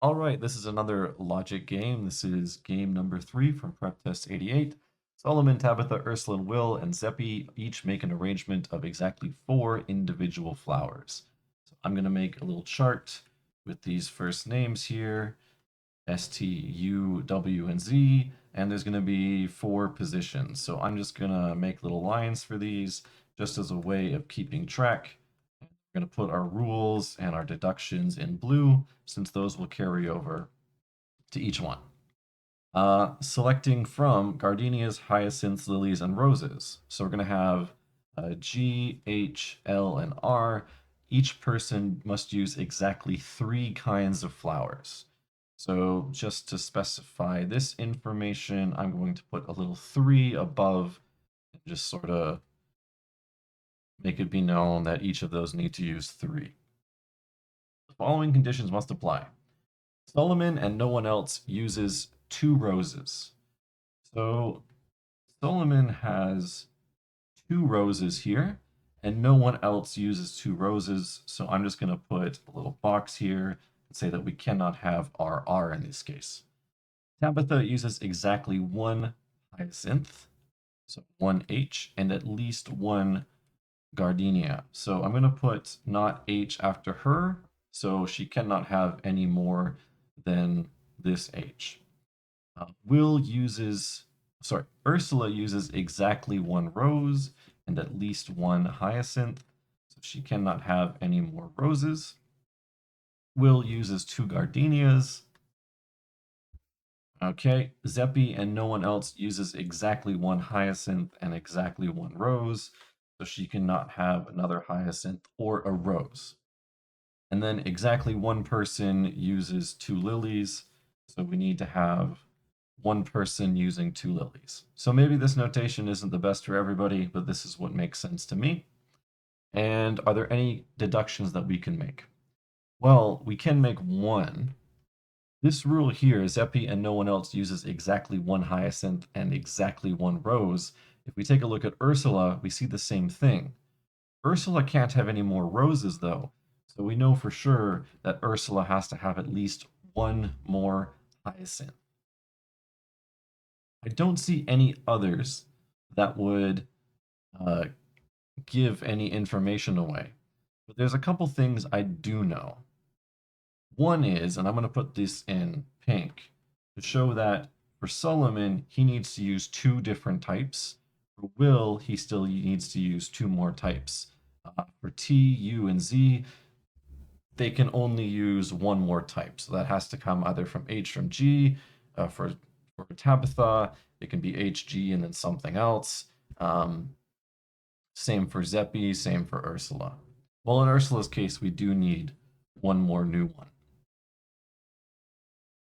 All right, this is another logic game. This is game number 3 from Prep Test 88. Solomon, Tabitha, Ursula, Will, and Zeppi each make an arrangement of exactly 4 individual flowers. So I'm going to make a little chart with these first names here, S, T, U, W, and Z, and there's going to be 4 positions. So I'm just going to make little lines for these just as a way of keeping track. We're going to put our rules and our deductions in blue, since those will carry over to each one. Selecting from gardenias, hyacinths, lilies, and roses. So we're going to have G, H, L, and R. Each person must use exactly 3 kinds of flowers. So just to specify this information, I'm going to put a little 3 above and just sort of make it be known that each of those need to use 3. The following conditions must apply. Solomon and no one else uses 2 roses. So Solomon has 2 roses here, and no one else uses 2 roses. So I'm just going to put a little box here and say that we cannot have RR in this case. Tabitha uses exactly 1 hyacinth, so 1 H, and at least 1 gardenia. So I'm going to put not H after her, so she cannot have any more than this H. Ursula uses exactly 1 rose and at least 1 hyacinth, so she cannot have any more roses. Will uses 2 gardenias. Okay, Zeppi and no one else uses exactly 1 hyacinth and exactly 1 rose, so she cannot have another hyacinth or a rose. And then exactly 1 person uses 2 lilies, so we need to have 1 person using 2 lilies. So maybe this notation isn't the best for everybody, but this is what makes sense to me. And are there any deductions that we can make? Well, we can make one. This rule here, Zeppi and no one else uses exactly 1 hyacinth and exactly 1 rose. If we take a look at Ursula, we see the same thing. Ursula can't have any more roses, though, so we know for sure that Ursula has to have at least 1 more hyacinth. I don't see any others that would uh, give any information away, but there's a couple things I do know. One is, and I'm going to put this in pink, to show that for Solomon, he needs to use 2 different types. For Will, he still needs to use 2 more types. For T, U, and Z, they can only use 1 more type. So that has to come either from H from G. For Tabitha, it can be H, G, and then something else. Same for Zeppi, same for Ursula. Well, in Ursula's case, we do need 1 more new one.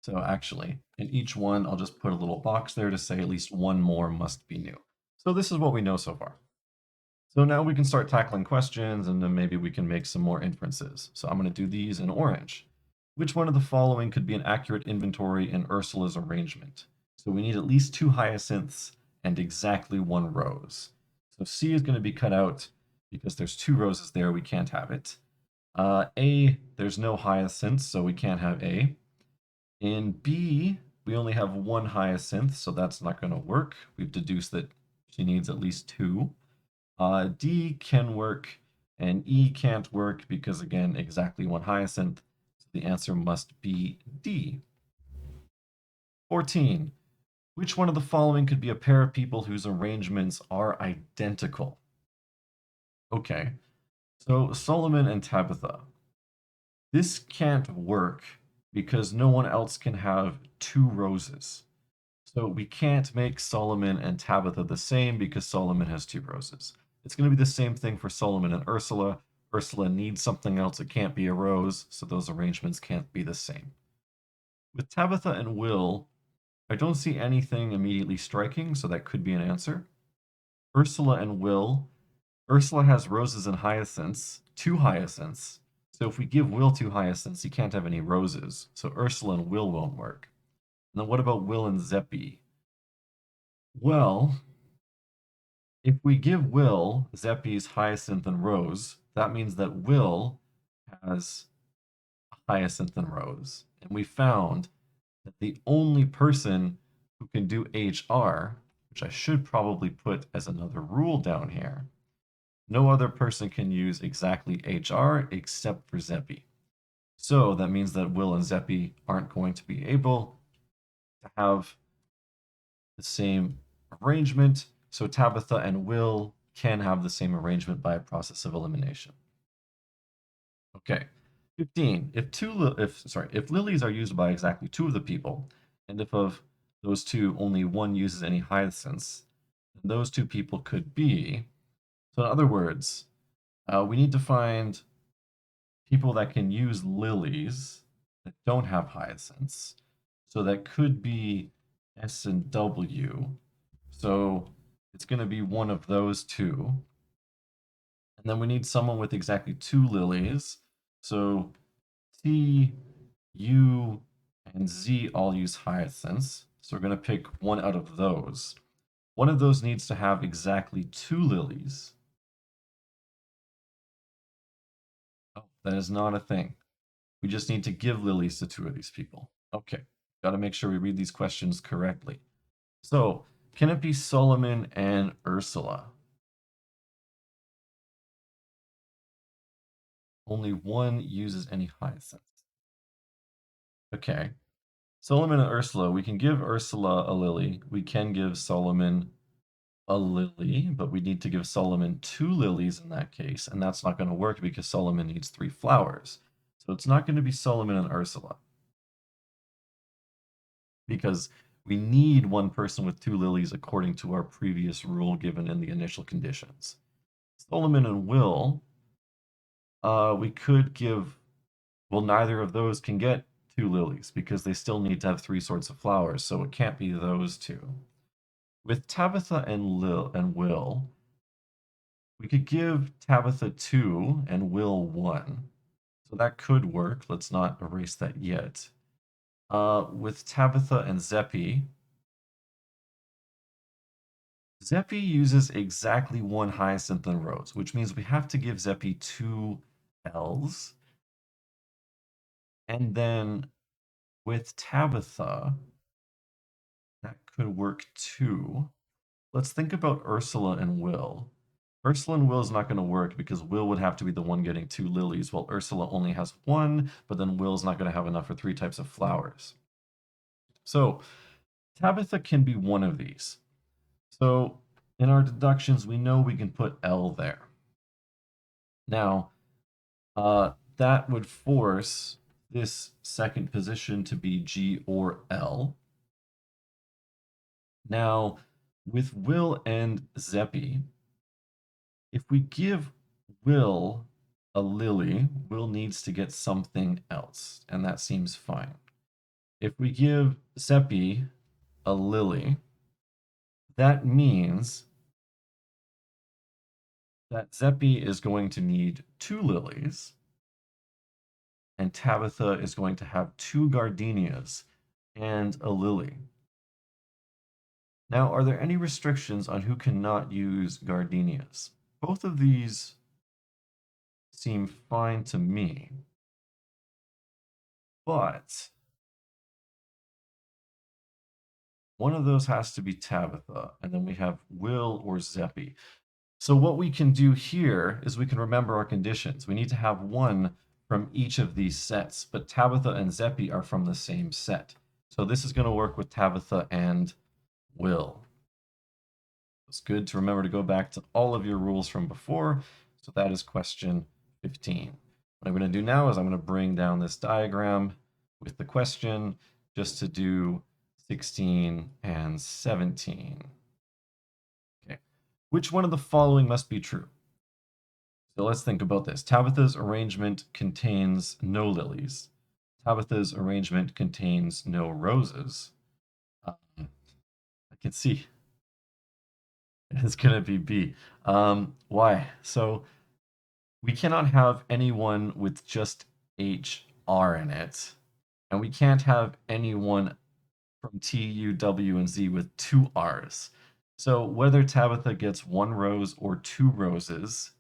So actually, in each one, I'll just put a little box there to say at least 1 more must be new. So this is what we know so far. So now we can start tackling questions, and then maybe we can make some more inferences. So I'm going to do these in orange. Which one of the following could be an accurate inventory in Ursula's arrangement? So we need at least 2 hyacinths and exactly 1 rose. So C is going to be cut out because there's 2 roses there, we can't have it. A, there's no hyacinths, so we can't have A. In B, we only have 1 hyacinth, so that's not going to work. We've deduced that she needs at least 2. D can work, and E can't work because, again, exactly 1 hyacinth. So the answer must be D. 14. Which one of the following could be a pair of people whose arrangements are identical? Okay, so Solomon and Tabitha. This can't work because no one else can have 2 roses. So we can't make Solomon and Tabitha the same because Solomon has 2 roses. It's going to be the same thing for Solomon and Ursula. Ursula needs something else. It can't be a rose, so those arrangements can't be the same. With Tabitha and Will, I don't see anything immediately striking, so that could be an answer. Ursula and Will. Ursula has roses and hyacinths, 2 hyacinths. So if we give Will 2 hyacinths, he can't have any roses. So Ursula and Will won't work. And then what about Will and Zeppi? Well, if we give Will Zeppi's hyacinth and rose, that means that Will has a hyacinth and rose. And we found that the only person who can do HR, which I should probably put as another rule down here, no other person can use exactly HR except for Zeppy. So that means that Will and Zeppy aren't going to be able to have the same arrangement. So Tabitha and Will can have the same arrangement by a process of elimination. Okay. 15. If lilies are used by exactly two of the people, and if of those two only one uses any hyacinths, then those two people could be. So in other words, we need to find people that can use lilies that don't have hyacinths. So that could be S and W. So it's going to be one of those two. And then we need someone with exactly two lilies. So T, U, and Z all use hyacinths. So we're going to pick one out of those. One of those needs to have exactly two lilies. Oh, that is not a thing. We just need to give lilies to two of these people. Okay, got to make sure we read these questions correctly. So, can it be Solomon and Ursula? Only one uses any hyacinths. Okay. Solomon and Ursula, we can give Ursula a lily. We can give Solomon a lily, but we need to give Solomon two lilies in that case, and that's not going to work because Solomon needs three flowers. So it's not going to be Solomon and Ursula because we need one person with two lilies according to our previous rule given in the initial conditions. Solomon and Will, we could give, well, neither of those can get two lilies because they still need to have three sorts of flowers, so it can't be those two. With Tabitha and Will, we could give Tabitha 2 and Will 1. So that could work. Let's not erase that yet. With Tabitha and Zeppy, Zeppy uses exactly one hyacinth and rose, which means we have to give Zeppy 2 L's. And then with Tabitha, that could work too. Let's think about Ursula and Will. Ursula and Will is not going to work because Will would have to be the one getting two lilies, while Ursula only has one, but then Will's not going to have enough for three types of flowers. So Tabitha can be one of these. So in our deductions, we know we can put L there. Now, that would force this second position to be G or L. Now, with Will and Zeppy, if we give Will a lily, Will needs to get something else, and that seems fine. If we give Zeppy a lily, that means that Zeppy is going to need two lilies, and Tabitha is going to have two gardenias and a lily. Now, are there any restrictions on who cannot use gardenias? Both of these seem fine to me, but one of those has to be Tabitha, and then we have Will or Zeppy. So what we can do here is we can remember our conditions. We need to have one from each of these sets, but Tabitha and Zeppy are from the same set. So this is going to work with Tabitha and Will. It's good to remember to go back to all of your rules from before. So that is question 15. What I'm going to do now is I'm going to bring down this diagram with the question just to do 16 and 17. Okay. Which one of the following must be true? So let's think about this. Tabitha's arrangement contains no lilies. Tabitha's arrangement contains no roses. I can see it's going to be B. Why? So we cannot have anyone with just HR in it, and we can't have anyone from T, U, W, and Z with two R's. So whether Tabitha gets one rose or two roses,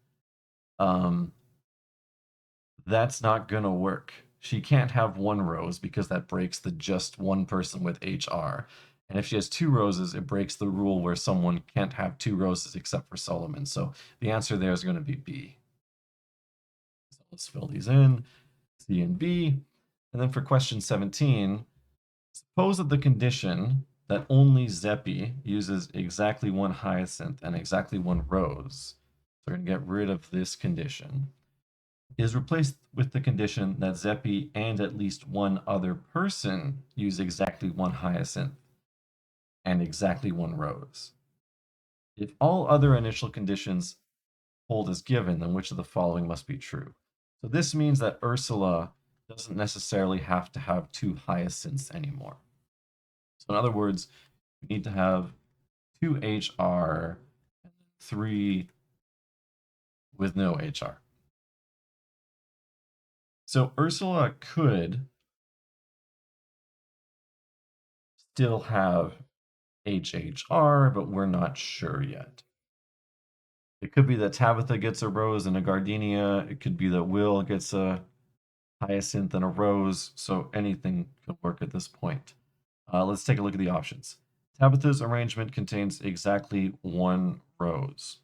that's not gonna work. she can't have one rose because that breaks the just one person with HR. And if she has two roses, it breaks the rule where someone can't have two roses except for Solomon. So the answer there is going to be B. So let's fill these in, C and B. And then for question 17, suppose that the condition that only Zeppi uses exactly one hyacinth and exactly one rose, so we're going to get rid of this condition, is replaced with the condition that Zeppi and at least one other person use exactly one hyacinth and exactly one rose. If all other initial conditions hold as given, then which of the following must be true? So this means that Ursula doesn't necessarily have to have two hyacinths anymore. So in other words, we need to have two HR and three with no HR. So Ursula could still have HHR, but we're not sure yet. It could be that Tabitha gets a rose and a gardenia. It could be that Will gets a hyacinth and a rose. So anything could work at this point. Let's take a look at the options. Tabitha's arrangement contains exactly one rose.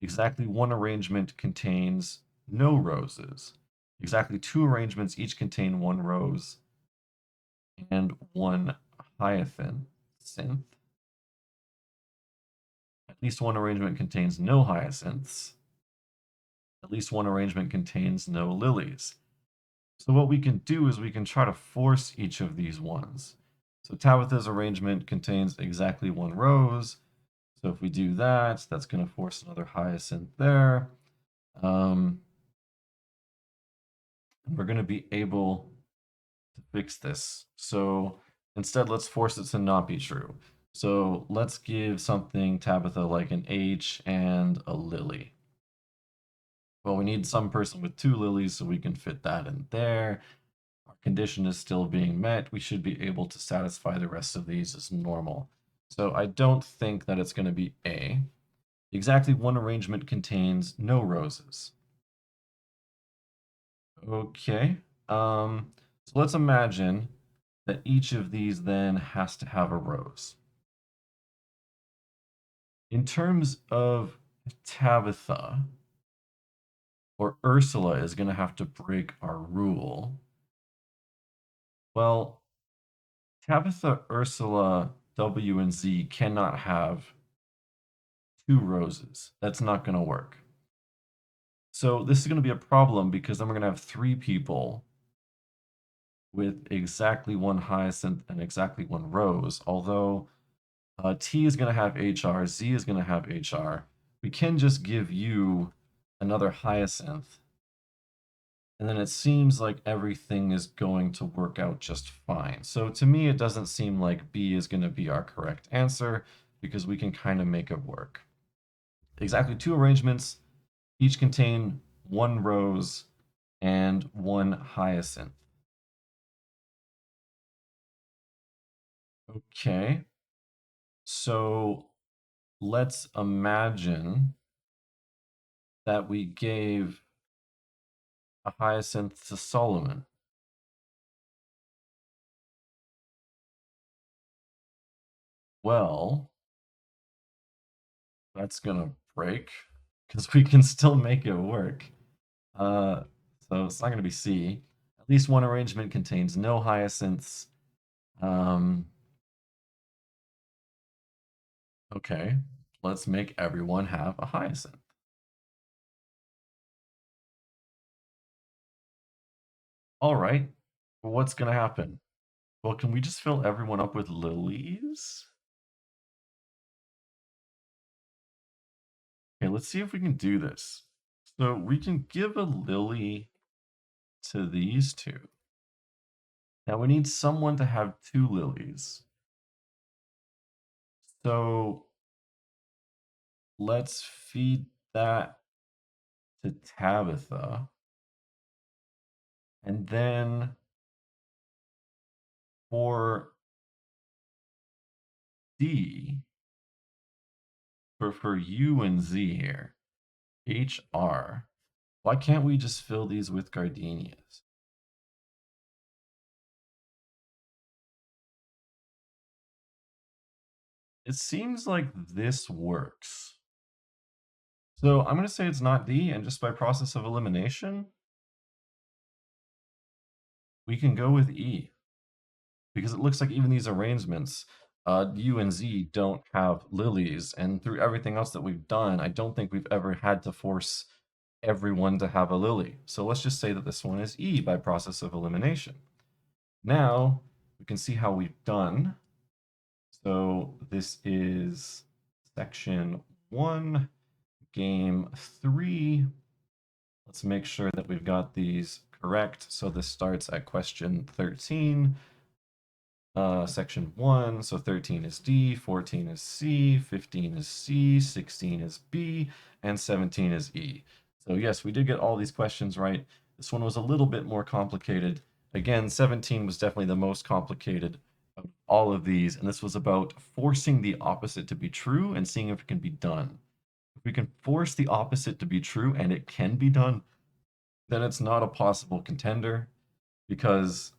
Exactly one arrangement contains no roses. Exactly two arrangements each contain one rose and one hyacinth. At least one arrangement contains no hyacinths. At least one arrangement contains no lilies. So what we can do is we can try to force each of these ones. So Tabitha's arrangement contains exactly one rose. So if we do that, that's going to force another hyacinth there. And we're going to be able to fix this. So instead, let's force it to not be true. So let's give something Tabitha like an H and a lily. Well, we need some person with two lilies, so we can fit that in there. Our condition is still being met. We should be able to satisfy the rest of these as normal. So I don't think that it's going to be A. Exactly one arrangement contains no roses. Okay. So let's imagine that each of these then has to have a rose. In terms of Tabitha, or Ursula is going to have to break our rule. Well, Tabitha, Ursula, W, and Z cannot have two roses. That's not going to work. So this is going to be a problem because then we're going to have three people with exactly one hyacinth and exactly one rose, although T is going to have HR, Z is going to have HR. We can just give you another hyacinth, and then it seems like everything is going to work out just fine. So to me, it doesn't seem like B is going to be our correct answer because we can kind of make it work. Exactly two arrangements, each contain one rose and one hyacinth. Okay, so let's imagine that we gave a hyacinth to Solomon. Well, that's gonna break because we can still make it work. Uh, so it's not gonna be C. At least one arrangement contains no hyacinths. Um, okay, let's make everyone have a hyacinth. All right, well, what's gonna happen? Well, can we just fill everyone up with lilies? Okay, let's see if we can do this. So we can give a lily to these two. Now we need someone to have two lilies. So let's feed that to Tabitha. And then for D, for U and Z here, HR, why can't we just fill these with gardenias? It seems like this works. So I'm going to say it's not D, and just by process of elimination, we can go with E. Because it looks like even these arrangements, U and Z don't have lilies, and through everything else that we've done, I don't think we've ever had to force everyone to have a lily. So let's just say that this one is E by process of elimination. Now we can see how we've done. So this is section 1, game 3. Let's make sure that we've got these correct. So this starts at question 13. Section 1, so 13 is D, 14 is C, 15 is C, 16 is B, and 17 is E. So yes, we did get all these questions right. This one was a little bit more complicated. Again, 17 was definitely the most complicated of all of these, and this was about forcing the opposite to be true and seeing if it can be done. If we can force the opposite to be true and it can be done, then it's not a possible contender because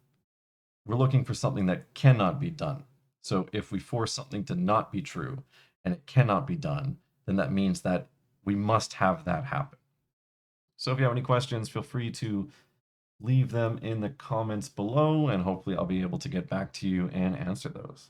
we're looking for something that cannot be done. So if we force something to not be true and it cannot be done, then that means that we must have that happen. So if you have any questions, feel free to leave them in the comments below, and hopefully I'll be able to get back to you and answer those.